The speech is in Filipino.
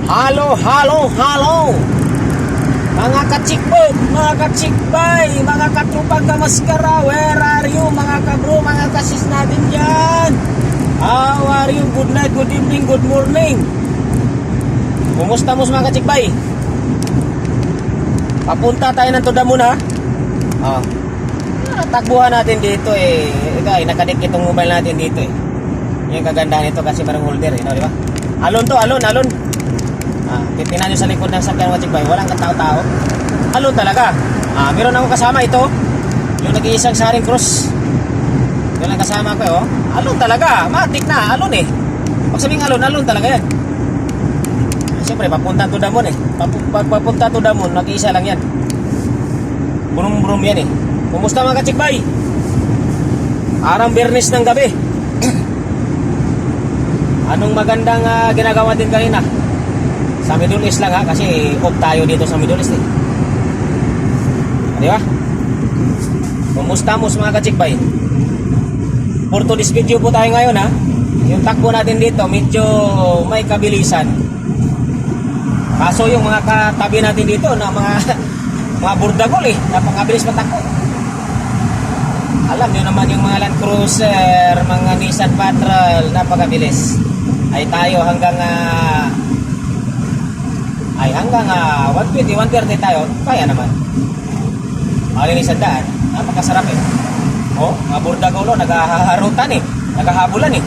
Halo, halo, halo. Mga kachikbog, mga kachikbay, mga katupag kamaskara, where are you? Mga kabro, mga kasis natin dyan. How are you? Good night, good evening, good morning. Kumusta mo mga kachikbay? Papunta tayo ng Tudamun ha. Takbuhan natin dito eh. Ito ay nakadikit itong mobile natin dito eh. Yung kagandahan nito kasi parang holder eh, no, di ba? Alon to, alon. Titingnan nyo sa likod ng sakyan mga kachikbay, walang katao-tao. Alon talaga. Meron ako kasama ito. Yung nag-iisang saring cross. Yun lang kasama ko eh, oh. Alon talaga. Matik na, alon eh. Pag sabing alon talaga yan. Siyempre, papunta Tudamun eh. Papunta Tudamun, nag-iisa lang yan. Burum-burum yan eh. Kumusta mga kachikbay? Arang Biyernes ng gabi. Anong magandang ginagawa din kanina? Sa Middle East lang ha, kasi off tayo dito sa Middle East eh. Di ba? Kumusta mo mga kachikbay? For today's video po tayo ngayon ha. Yung takbo natin dito medyo may kabilisan. Kaso yung mga katabi natin dito na mga burdagol eh, napakabilis matakbo. Alam niyo naman yung mga Land Cruiser, mga Nissan Patrol, napakabilis. Ay tayo hanggang 120, 130 tayo, kaya naman. Malinis ang daan, napakasarap eh. Oh, mga burdagol naghaharutan eh, naghahabulan eh.